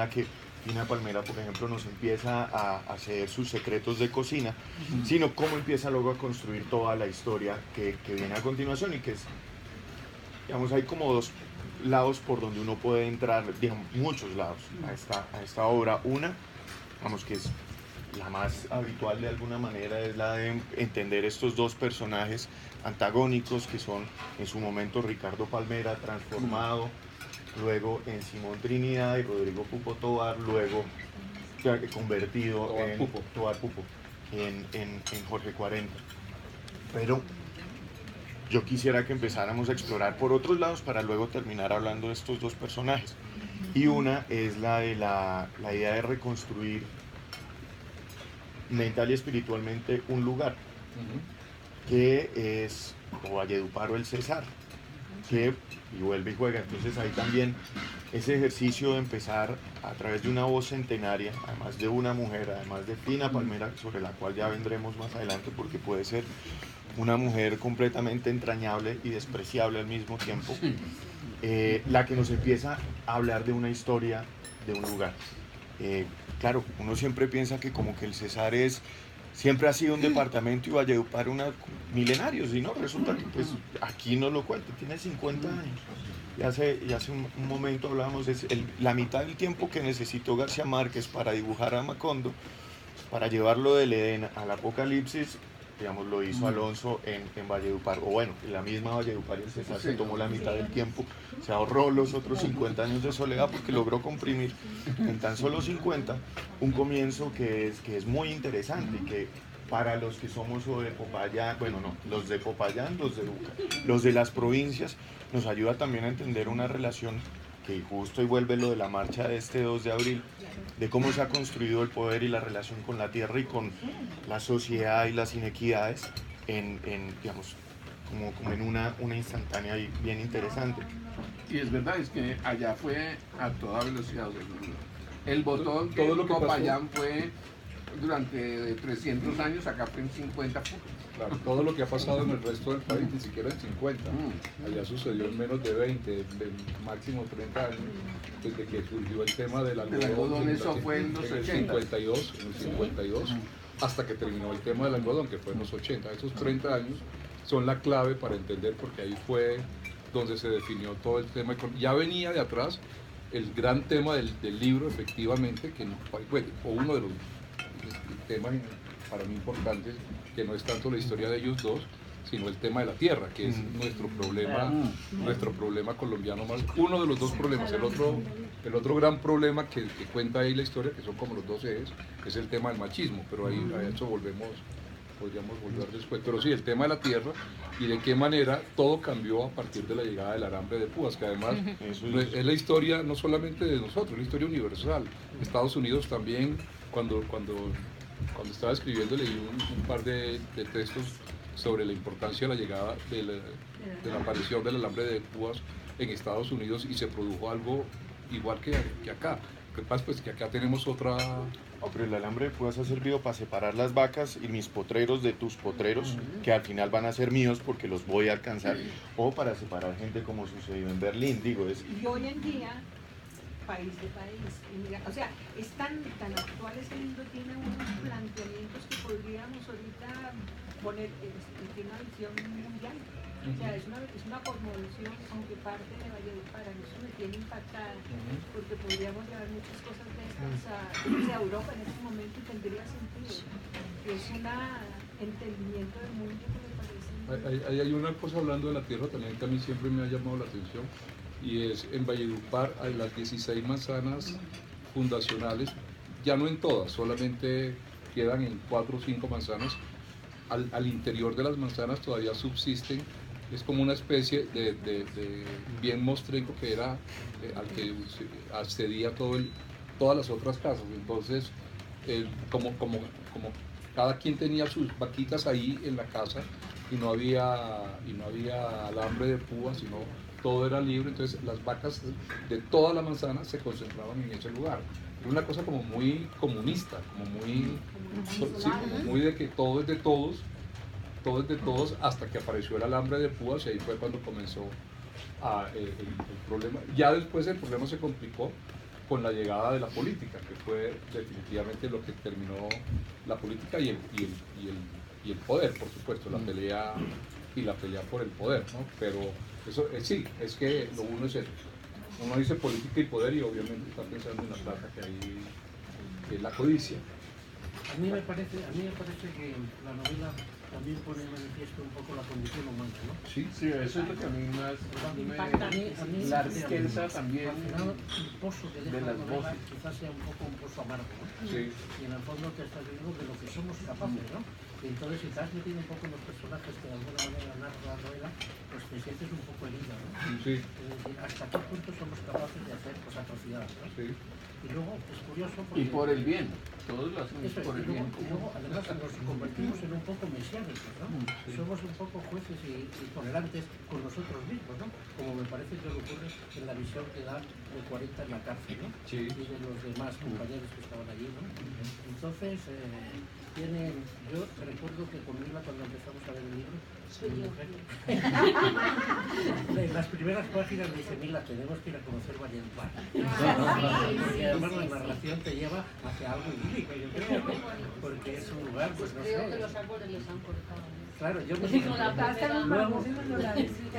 la que Fina Palmera, por ejemplo, nos empieza a hacer sus secretos de cocina, sino cómo empieza luego a construir toda la historia que viene a continuación y que es, digamos, hay como dos lados por donde uno puede entrar, digamos, muchos lados a esta obra. Una, digamos que es la más habitual de alguna manera, es la de entender estos dos personajes antagónicos que son en su momento Ricardo Palmera transformado, luego en Simón Trinidad y Rodrigo Pupo Tovar, luego convertido Tovar Pupo en Jorge 40. Pero yo quisiera que empezáramos a explorar por otros lados para luego terminar hablando de estos dos personajes. Y una es la de la idea de reconstruir mental y espiritualmente un lugar, que es o Valledupar o el Cesar, que y vuelve y juega. Entonces ahí también ese ejercicio de empezar a través de una voz centenaria, además de una mujer, además de Fina Palmera, sobre la cual ya vendremos más adelante, porque puede ser una mujer completamente entrañable y despreciable al mismo tiempo, la que nos empieza a hablar de una historia de un lugar. Claro, uno siempre piensa que como que el Cesar siempre ha sido un departamento y Valledupar millenarios, y no, resulta que pues aquí no lo cuenta, tiene 50 años. Y hace un momento hablábamos de la mitad del tiempo que necesitó García Márquez para dibujar a Macondo, para llevarlo del Edén al Apocalipsis, digamos, lo hizo Alonso en Valledupar, o bueno, en la misma Valledupar, y el Cesar se tomó la mitad del tiempo, se ahorró los otros 50 años de soledad porque logró comprimir en tan solo 50 un comienzo que es muy interesante y que para los que somos de Popayán, bueno, no, los de Popayán, los de Duca, los de las provincias, nos ayuda también a entender una relación que justo y vuelve lo de la marcha de este 2 de abril, de cómo se ha construido el poder y la relación con la tierra y con la sociedad y las inequidades digamos, como en una instantánea y bien interesante. Y es verdad, es que allá fue a toda velocidad. El botón que todo lo que Popayán fue durante 300 años, acá fue en 50 puntos. Claro, todo lo que ha pasado en el resto del país, ni siquiera en 50. Allá sucedió en menos de 20, máximo 30 años, desde que surgió el tema del algodón. Eso fue en los 80. En el 52, hasta que terminó el tema del algodón, que fue en los 80. Esos 30 años son la clave para entender, porque ahí fue donde se definió todo el tema. Ya venía de atrás el gran tema del libro, efectivamente, que fue uno de los temas para mí importantes, que no es tanto la historia de ellos dos, sino el tema de la tierra, que es nuestro problema colombiano, más uno de los dos problemas. El otro gran problema que cuenta ahí la historia, que son como los dos ejes, es el tema del machismo, pero ahí a eso podríamos volver después. Pero sí, el tema de la tierra y de qué manera todo cambió a partir de la llegada del alambre de púas, que además es la historia no solamente de nosotros, es la historia universal. Estados Unidos también, cuando estaba escribiendo, leí un par de textos sobre la importancia de la llegada de la aparición del alambre de púas en Estados Unidos, y se produjo algo igual que acá. Lo que pasa es que acá tenemos otra... Pero el alambre de púas ha servido para separar las vacas y mis potreros de tus potreros, que al final van a ser míos porque los voy a alcanzar, o para separar gente como sucedió en Berlín, digo, es... Y hoy en día, país de país, o sea, es tan actual ese libro, tiene unos planteamientos que podríamos ahorita poner, tiene una visión mundial. O sea, es una cosmovisión, aunque parte de Valledupar, eso me tiene impactada, porque podríamos llevar muchas cosas de estas a Europa en este momento y tendría sentido. Es un entendimiento del mundo que me parece. Hay una cosa hablando de la tierra también que a mí siempre me ha llamado la atención, y es en Valledupar hay las 16 manzanas fundacionales, ya no en todas, solamente quedan en 4 o 5 manzanas. Al interior de las manzanas todavía subsisten, es como una especie de bien mostrenco que era al que accedía todas las otras casas. Entonces, como cada quien tenía sus vaquitas ahí en la casa y no había alambre de púas, sino todo era libre, entonces las vacas de toda la manzana se concentraban en ese lugar. Era una cosa como muy comunista, como muy de que todo es de todos, hasta que apareció el alambre de púas, y ahí fue cuando comenzó el problema. Ya después el problema se complicó con la llegada de la política, que fue definitivamente lo que terminó la política y el poder, por supuesto, la pelea por el poder, ¿no? Pero eso sí, es que lo uno es eso. Uno dice política y poder y obviamente está pensando en la plata que hay, que es la codicia. A mí me parece que la novela también pone en manifiesto un poco la condición humana, ¿no? Sí, eso es lo que a mí más impacta. A mí la riqueza también al final, el pozo que de deja la las novela voces. quizás sea un poco un pozo amargo, ¿no? Sí. Y en el fondo te estás viendo de lo que somos capaces, ¿no? Y entonces si te has metido un poco en los personajes que de alguna manera narran la novela, pues te sientes un poco herido, ¿no? Sí, Es decir, hasta qué punto somos capaces de hacer pues, atrocidades, ¿no? sí. Y luego es curioso porque... y por el bien, todos lo hacemos Eso es, por el bien y luego, común. además nos convertimos en un poco mesiánicos, ¿no? Somos un poco jueces y tolerantes con nosotros mismos, ¿no? Como me parece que ocurre en la visión que da de 40 en la cárcel, ¿no? Sí. Y de los demás compañeros que estaban allí, ¿no? Entonces, yo recuerdo que con Mila cuando empezamos a ver el libro, en las primeras páginas me dice, Mila, tenemos que ir a conocer Valledupar. Porque además la narración te lleva hacia algo idílico, yo creo, porque es un lugar, pues no sé. Creo que los árboles les han cortado. Claro, yo me Como la plaza del luego, Mar.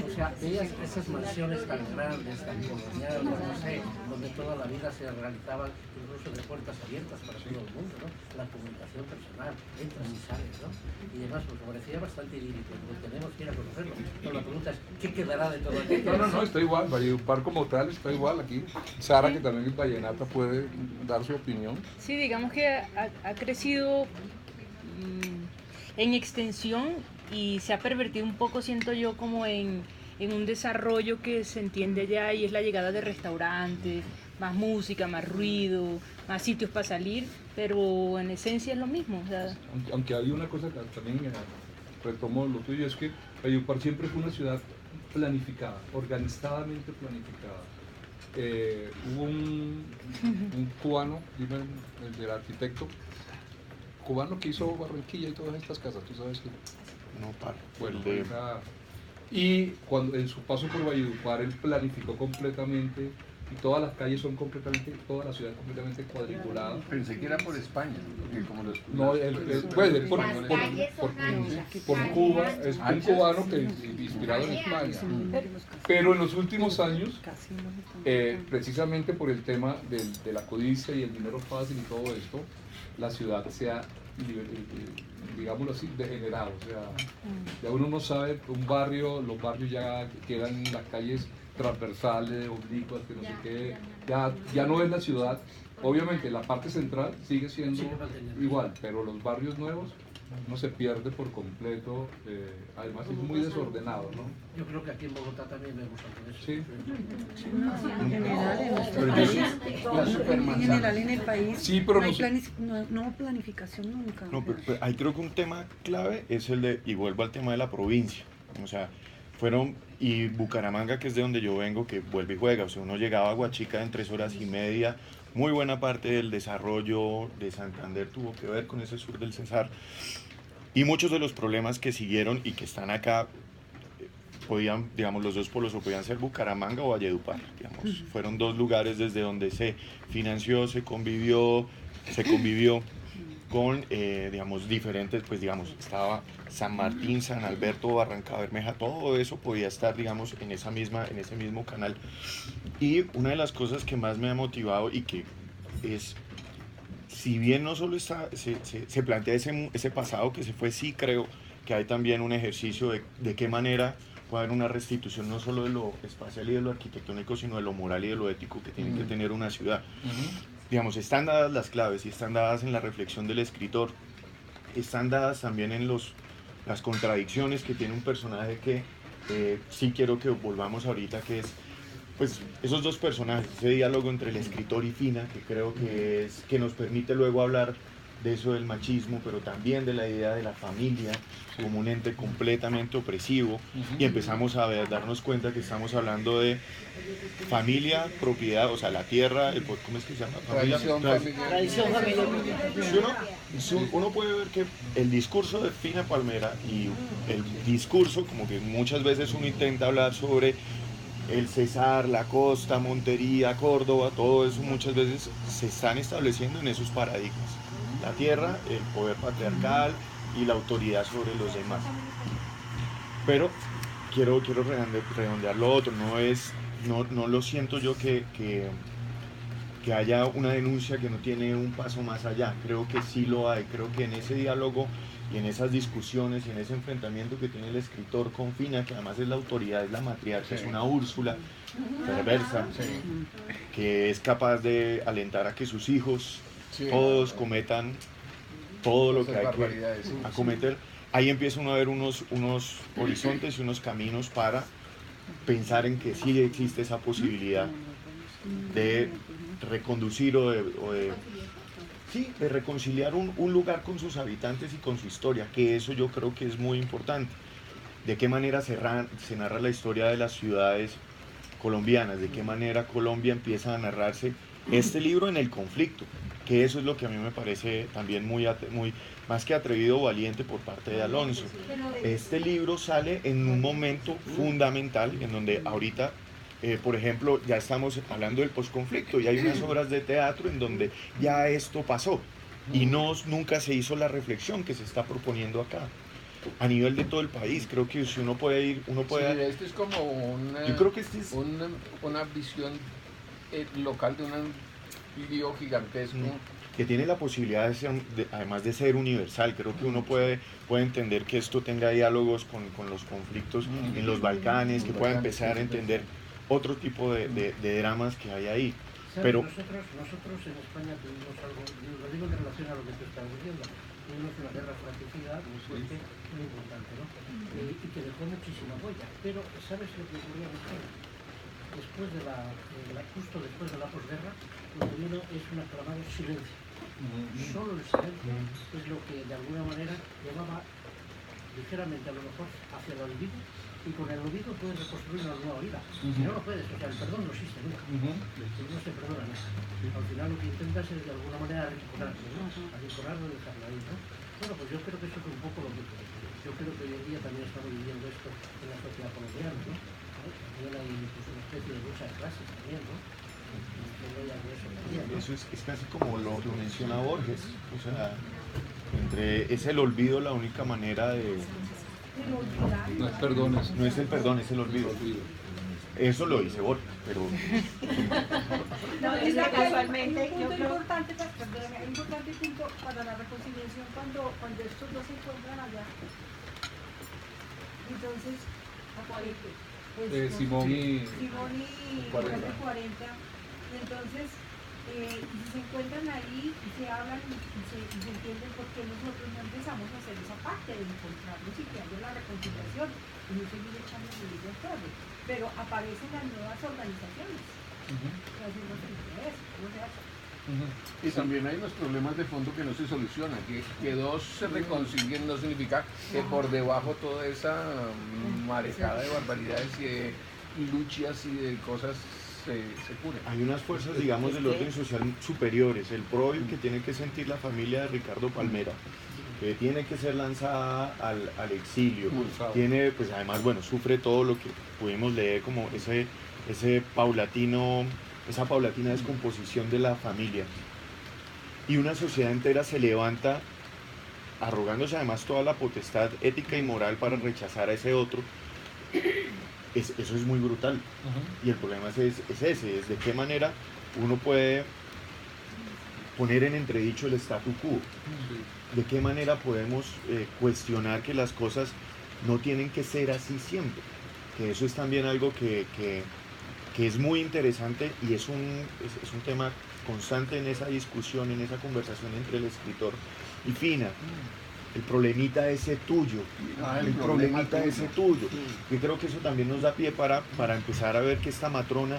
o sea, veías esas mansiones tan grandes, tan coloniales, no sé, donde toda la vida se realizaba incluso de puertas abiertas para todo el mundo, ¿no? La comunicación personal, entras y sales, ¿no? Y demás, pues me parecía bastante idílico, pero tenemos que ir a conocerlo. Pero la pregunta es, ¿qué quedará de todo aquello? No, está igual, Valledupar como tal está igual aquí. Sara, que también es vallenata, puede dar su opinión. Sí, digamos que ha crecido en extensión y se ha pervertido un poco, siento yo, como en un desarrollo que se entiende ya y es la llegada de restaurantes, más música, más ruido, más sitios para salir, pero en esencia es lo mismo. O sea, Aunque hay una cosa que también retomo lo tuyo, es que Valledupar siempre fue una ciudad planificada, organizadamente planificada. Hubo un cubano, dime el del arquitecto, cubano que hizo Barranquilla y todas estas casas, tú sabes que... No, paro. Bueno, El de- y cuando en su paso por Valledupar él planificó completamente y todas las calles son completamente, toda la ciudad es completamente cuadriculada. Pensé que era por España, porque como los No, pues, por Cuba, es un cubano que inspirado en España. Pero en los últimos años, precisamente por el tema de la codicia y el dinero fácil y todo esto, la ciudad se ha, digámoslo así, degenerado. O sea, ya uno no sabe, los barrios ya quedan en las calles transversales, oblicuas, que no sé qué, ya no es la ciudad. Obviamente la parte central sigue siendo igual, pero los barrios nuevos no se pierde por completo, además es muy desordenado, ¿no? Yo creo que aquí en Bogotá también vemos algo de eso. Sí. En general, en nuestro Pero país, la en supermanzana. general en el país, Sí, pero no hay no- no planificación nunca. No, pero ahí creo que un tema clave es el de, y vuelvo al tema de la provincia, o sea, fueron, y Bucaramanga, que es de donde yo vengo, que vuelve y juega, o sea, uno llegaba a Guachica en 3 horas y media, muy buena parte del desarrollo de Santander tuvo que ver con ese sur del Cesar, y muchos de los problemas que siguieron y que están acá, podían, digamos, los dos polos o podían ser Bucaramanga o Valledupar, digamos, fueron 2 lugares desde donde se financió, se convivió con, digamos, diferentes, pues digamos, estaba San Martín, San Alberto, Barranca Bermeja, todo eso podía estar, digamos, en ese mismo canal. Y una de las cosas que más me ha motivado y que es, si bien no solo se plantea ese pasado que se fue, sí creo que hay también un ejercicio de qué manera puede haber una restitución no solo de lo espacial y de lo arquitectónico, sino de lo moral y de lo ético que tiene que tener una ciudad. Digamos, están dadas las claves y están dadas en la reflexión del escritor, están dadas también en las contradicciones que tiene un personaje que sí quiero que volvamos ahorita, que es pues esos 2 personajes, ese diálogo entre el escritor y Fina, que creo que es que nos permite luego hablar de eso del machismo, pero también de la idea de la familia como un ente completamente opresivo, y empezamos a darnos cuenta que estamos hablando de familia, propiedad, o sea, la tierra, ¿cómo es que se llama? Tradición familiar. Uno puede ver que el discurso de Fina Palmera y el discurso, como que muchas veces uno intenta hablar sobre el Cesar, la Costa, Montería, Córdoba, todo eso muchas veces se están estableciendo en esos paradigmas. La tierra, el poder patriarcal y la autoridad sobre los demás. Pero quiero redondear lo otro, no lo siento yo que haya una denuncia que no tiene un paso más allá. Creo que sí lo hay, creo que en ese diálogo y en esas discusiones y en ese enfrentamiento que tiene el escritor con Fina, que además es la autoridad, es la matriarca, es una Úrsula perversa, que es capaz de alentar a que sus hijos todos cometan todo lo que hay que acometer. Ahí empieza uno a ver unos horizontes y unos caminos para pensar en que sí existe esa posibilidad de reconducir o de reconciliar un lugar con sus habitantes y con su historia, que eso yo creo que es muy importante. De qué manera se narra la historia de las ciudades colombianas, de qué manera Colombia empieza a narrarse este libro en el conflicto, que eso es lo que a mí me parece también muy más que atrevido o valiente por parte de Alonso. Este libro sale en un momento fundamental en donde ahorita, por ejemplo, ya estamos hablando del posconflicto y hay unas obras de teatro en donde ya esto pasó y nunca se hizo la reflexión que se está proponiendo acá. A nivel de todo el país, creo que si uno puede ir, este es como yo creo que este es una visión local de un lío gigantesco. Que tiene la posibilidad de ser, además de ser universal, creo que uno puede entender que esto tenga diálogos con los conflictos en los Balcanes, que pueda empezar a entender otro tipo de dramas que hay ahí. Pero nosotros en España tuvimos algo, lo digo en relación a lo que tú estás diciendo, tuvimos una guerra fratricida muy fuerte, muy importante, ¿no? Y que dejó muchísima huella. Pero, ¿sabes lo que ocurrió en España? Justo después de la posguerra, lo que vino es un aclamado silencio. Solo el silencio es lo que de alguna manera llevaba ligeramente a lo mejor hacia el olvido, y con el olvido puedes reconstruir una nueva vida. Si no lo puedes, o sea, el perdón no existe nunca. No se perdona nada. Al final lo que intentas es de alguna manera arrinconarlo, ¿no? Arrinconarlo y dejarlo ahí, ¿no? Bueno, pues yo creo que eso es un poco lo que yo creo que hoy en día también estamos viviendo esto en la sociedad colombiana, ¿no? También hay pues, una especie de lucha de clases también, ¿no? Eso es casi como lo menciona Borges, o sea, es el olvido la única manera de... No es perdón, no es el perdón, es el olvido. Eso lo dice Borges, pero... No, es que casualmente un yo punto creo... importante, perdóname, un importante punto para la reconciliación cuando estos dos se encuentran allá. Entonces, Simón y 40. Y entonces, si se encuentran ahí y se hablan y se entienden por qué nosotros no empezamos a hacer esa parte de encontrarnos y que haya la reconciliación y no seguir echando el al torre. Pero aparecen las nuevas organizaciones. Y también hay unos problemas de fondo que no se solucionan, que dos se reconcilien no significa que por debajo toda esa marejada de barbaridades y de luchas y de cosas se cure. Hay unas fuerzas, digamos, del orden social superiores. El PROVIL que tiene que sentir la familia de Ricardo Palmera, que tiene que ser lanzada al exilio. Tiene, pues además, bueno, sufre todo lo que pudimos leer como esa paulatina descomposición de la familia. Y una sociedad entera se levanta arrogándose además toda la potestad ética y moral para rechazar a ese otro. Eso es muy brutal. Y el problema es de qué manera uno puede poner en entredicho el statu quo. De qué manera podemos cuestionar que las cosas no tienen que ser así siempre. Que eso es también algo que es muy interesante y es un tema constante en esa discusión, en esa conversación entre el escritor y Fina. El problemita ese tuyo, el problemita ese tuyo. Yo creo que eso también nos da pie para empezar a ver que esta matrona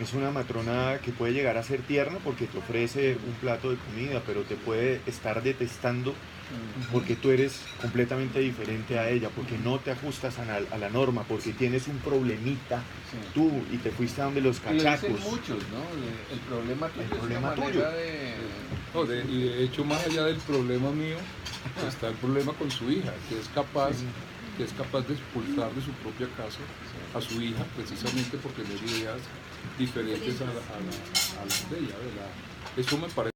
es una matrona que puede llegar a ser tierna porque te ofrece un plato de comida, pero te puede estar detestando porque tú eres completamente diferente a ella, porque no te ajustas a la norma, porque tienes un problemita tú y te fuiste a donde los cachacos. Y muchos, ¿no? El problema tuyo. El problema tuyo. Y de hecho, más allá del problema mío, está el problema con su hija, que es capaz que es capaz de expulsar de su propia casa a su hija precisamente porque tiene ideas diferentes a las de ella, ¿verdad? Eso me parece